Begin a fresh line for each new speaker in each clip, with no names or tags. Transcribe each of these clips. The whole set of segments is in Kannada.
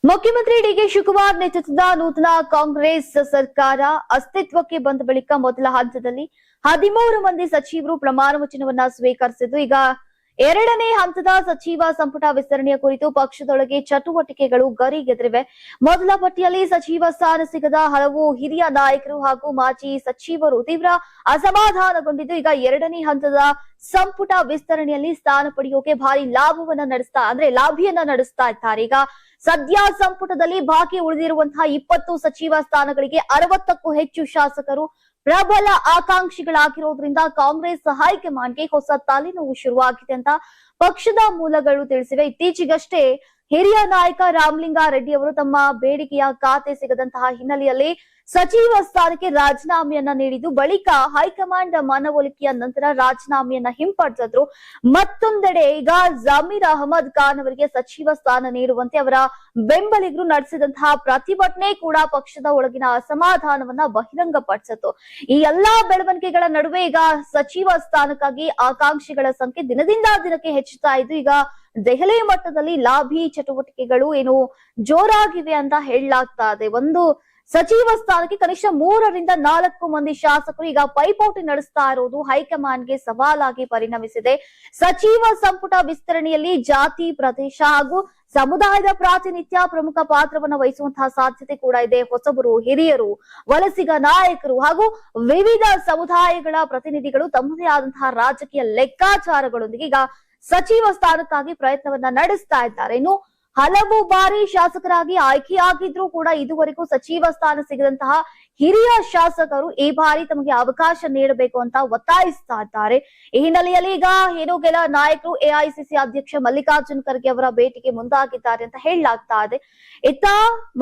ಮುಖ್ಯಮಂತ್ರಿ ಡಿಕೆ ಶಿವಕುಮಾರ್ ನೇತೃತ್ವದ ನೂತನ ಕಾಂಗ್ರೆಸ್ ಸರ್ಕಾರ ಅಸ್ತಿತ್ವಕ್ಕೆ ಬಂದ ಬಳಿಕ ಮೊದಲ ಹಂತದಲ್ಲಿ 13 ಮಂದಿ ಸಚಿವರು ಪ್ರಮಾಣ ವಚನವನ್ನ ಸ್ವೀಕರಿಸಿದ್ದು, ಈಗ ಎರಡನೇ ಹಂತದ ಸಚಿವ ಸಂಪುಟ ವಿಸ್ತರಣೆಯ ಕುರಿತು ಪಕ್ಷದೊಳಗೆ ಚಟುವಟಿಕೆಗಳು ಗರಿಗೆದರಿವೆ. ಮೊದಲ ಪಟ್ಟಿಯಲ್ಲಿ ಸಚಿವ ಸ್ಥಾನ ಸಿಗದ ಹಲವು ಹಿರಿಯ ನಾಯಕರು ಹಾಗೂ ಮಾಜಿ ಸಚಿವರು ತೀವ್ರ ಅಸಮಾಧಾನಗೊಂಡಿದ್ದು, ಈಗ ಎರಡನೇ ಹಂತದ ಸಂಪುಟ ವಿಸ್ತರಣೆಯಲ್ಲಿ ಸ್ಥಾನ ಪಡೆಯೋಕೆ ಭಾರಿ ಲಾಭಿಯನ್ನ ನಡೆಸ್ತಾ ಇದ್ದಾರೆ. ಈಗ ಸದ್ಯ ಸಂಪುಟದಲ್ಲಿ ಬಾಕಿ ಉಳಿದಿರುವಂತಹ 20 ಸಚಿವ ಸ್ಥಾನಗಳಿಗೆ 60ಕ್ಕೂ ಹೆಚ್ಚು ಶಾಸಕರು ಪ್ರಬಲ ಆಕಾಂಕ್ಷಿಗಳಾಗಿರೋದ್ರಿಂದ ಕಾಂಗ್ರೆಸ್ ಹೈಕಮಾಂಡ್ಗೆ ಹೊಸ ತಲೆನೋವು ಶುರುವಾಗಿದೆ ಅಂತ ಪಕ್ಷದ ಮೂಲಗಳು ತಿಳಿಸಿವೆ. ಇತ್ತೀಚೆಗಷ್ಟೇ ಹಿರಿಯ ನಾಯಕ ರಾಮಲಿಂಗಾರೆಡ್ಡಿ ಅವರು ತಮ್ಮ ಬೇಡಿಕೆಯ ಖಾತೆ ಸಿಗದಂತಹ ಹಿನ್ನೆಲೆಯಲ್ಲಿ ಸಚಿವ ಸ್ಥಾನಕ್ಕೆ ರಾಜೀನಾಮೆಯನ್ನ ನೀಡಿದ್ದು, ಬಳಿಕ ಹೈಕಮಾಂಡ್ ಮನವೊಲಿಕೆಯ ನಂತರ ರಾಜೀನಾಮೆಯನ್ನ ಹಿಂಪಡೆದಿದ್ರು. ಮತ್ತೊಂದೆಡೆ ಈಗ ಜಮೀರ್ ಅಹಮದ್ ಖಾನ್ ಅವರಿಗೆ ಸಚಿವ ಸ್ಥಾನ ನೀಡುವಂತೆ ಅವರ ಬೆಂಬಲಿಗರು ನಡೆಸಿದಂತಹ ಪ್ರತಿಭಟನೆ ಕೂಡ ಪಕ್ಷದ ಒಳಗಿನ ಅಸಮಾಧಾನವನ್ನ ಬಹಿರಂಗಪಡಿಸಿತು. ಈ ಎಲ್ಲಾ ಬೆಳವಣಿಗೆಗಳ ನಡುವೆ ಈಗ ಸಚಿವ ಸ್ಥಾನಕ್ಕಾಗಿ ಆಕಾಂಕ್ಷಿಗಳ ಸಂಖ್ಯೆ ದಿನದಿಂದ ದಿನಕ್ಕೆ ಹೆಚ್ಚುತ್ತಾ ಇದ್ದು, ಈಗ ದೆಹಲಿ ಮಟ್ಟದಲ್ಲಿ ಲಾಬಿ ಚಟುವಟಿಕೆಗಳು ಜೋರಾಗಿವೆ ಅಂತ ಹೇಳಲಾಗ್ತಾ ಇದೆ. ಒಂದು ಸಚಿವ ಸ್ಥಾನಕ್ಕೆ ಕನಿಷ್ಠ 3 ರಿಂದ 4 ಮಂದಿ ಶಾಸಕರು ಈಗ ಪೈಪೋಟಿ ನಡೆಸ್ತಾ ಇರೋದು ಹೈಕಮಾಂಡ್ಗೆ ಸವಾಲಾಗಿ ಪರಿಣಮಿಸಿದೆ. ಸಚಿವ ಸಂಪುಟ ವಿಸ್ತರಣೆಯಲ್ಲಿ ಜಾತಿ, ಪ್ರದೇಶ ಹಾಗೂ ಸಮುದಾಯದ ಪ್ರಾತಿನಿಧ್ಯ ಪ್ರಮುಖ ಪಾತ್ರವನ್ನು ವಹಿಸುವಂತಹ ಸಾಧ್ಯತೆ ಕೂಡ ಇದೆ. ಹೊಸಬರು, ಹಿರಿಯರು, ವಲಸಿಗ ನಾಯಕರು ಹಾಗೂ ವಿವಿಧ ಸಮುದಾಯಗಳ ಪ್ರತಿನಿಧಿಗಳು ತಮ್ಮದೇ ಆದಂತಹ ರಾಜಕೀಯ ಲೆಕ್ಕಾಚಾರಗಳೊಂದಿಗೆ ಈಗ ಸಚಿವ ಸ್ಥಾನಕ್ಕಾಗಿ ಪ್ರಯತ್ನವನ್ನ ನಡೆಸ್ತಾ ಇದ್ದಾರೆ. ಇನ್ನು ಹಲವು ಬಾರಿ ಶಾಸಕರಾಗಿ ಆಯ್ಕೆಯಾಗಿದ್ರೂ ಕೂಡ ಇದುವರೆಗೂ ಸಚಿವ ಸ್ಥಾನ ಸಿಗದಂತಹ ಹಿರಿಯ ಶಾಸಕರು ಈ ಬಾರಿ ತಮಗೆ ಅವಕಾಶ ನೀಡಬೇಕು ಅಂತ ಒತ್ತಾಯಿಸ್ತಾ ಇದ್ದಾರೆ. ಈ ಹಿನ್ನೆಲೆಯಲ್ಲಿ ಈಗ ಕೆಲ ನಾಯಕರು ಎಐಸಿಸಿ ಅಧ್ಯಕ್ಷ ಮಲ್ಲಿಕಾರ್ಜುನ್ ಖರ್ಗೆ ಅವರ ಭೇಟಿಗೆ ಮುಂದಾಗಿದ್ದಾರೆ ಅಂತ ಹೇಳಲಾಗ್ತಾ ಇದೆ. ಇತ್ತ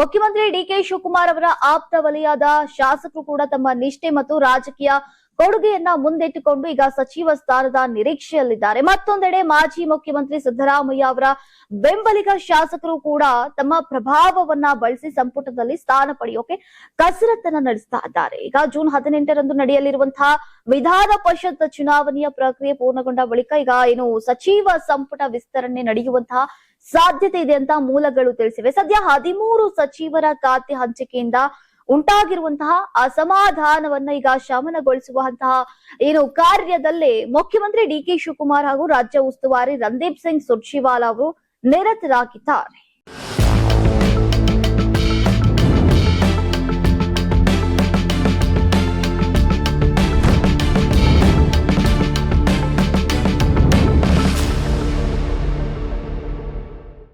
ಮುಖ್ಯಮಂತ್ರಿ ಡಿಕೆ ಶಿವಕುಮಾರ್ ಅವರ ಆಪ್ತ ವಲಯದ ಶಾಸಕರು ಕೂಡ ತಮ್ಮ ನಿಷ್ಠೆ ಮತ್ತು ರಾಜಕೀಯ ಕೊಡುಗೆಯನ್ನ ಮುಂದಿಟ್ಟುಕೊಂಡು ಈಗ ಸಚಿವ ಸ್ಥಾನದ ನಿರೀಕ್ಷೆಯಲ್ಲಿದ್ದಾರೆ. ಮತ್ತೊಂದೆಡೆ ಮಾಜಿ ಮುಖ್ಯಮಂತ್ರಿ ಸಿದ್ದರಾಮಯ್ಯ ಅವರ ಬೆಂಬಲಿಗ ಶಾಸಕರು ಕೂಡ ತಮ್ಮ ಪ್ರಭಾವವನ್ನ ಬಳಸಿ ಸಂಪುಟದಲ್ಲಿ ಸ್ಥಾನ ಪಡೆಯೋಕೆ ಕಸರತ್ತನ್ನ ನಡೆಸ್ತಾ ಇದ್ದಾರೆ. ಈಗ ಜೂನ್ 18ರಂದು ನಡೆಯಲಿರುವಂತಹ ವಿಧಾನ ಪರಿಷತ್ ಚುನಾವಣೆಯ ಪ್ರಕ್ರಿಯೆ ಪೂರ್ಣಗೊಂಡ ಬಳಿಕ ಈಗ ಸಚಿವ ಸಂಪುಟ ವಿಸ್ತರಣೆ ನಡೆಯುವಂತಹ ಸಾಧ್ಯತೆ ಇದೆ ಅಂತ ಮೂಲಗಳು ತಿಳಿಸಿವೆ. ಸದ್ಯ 13 ಸಚಿವರ ಖಾತೆ ಹಂಚಿಕೆಯಿಂದ ಉಂಟಾಗಿರುವಂತಹ ಅಸಮಾಧಾನವನ್ನ ಈಗ ಶಮನಗೊಳಿಸುವಂತಹ ಕಾರ್ಯದಲ್ಲೇ ಮುಖ್ಯಮಂತ್ರಿ ಡಿಕೆ ಶಿವಕುಮಾರ್ ಹಾಗೂ ರಾಜ್ಯ ಉಸ್ತುವಾರಿ ರಣದೀಪ್ ಸಿಂಗ್ ಸುರ್ಜೇವಾಲಾ ಅವರು ನಿರತರಾಗಿದ್ದಾರೆ.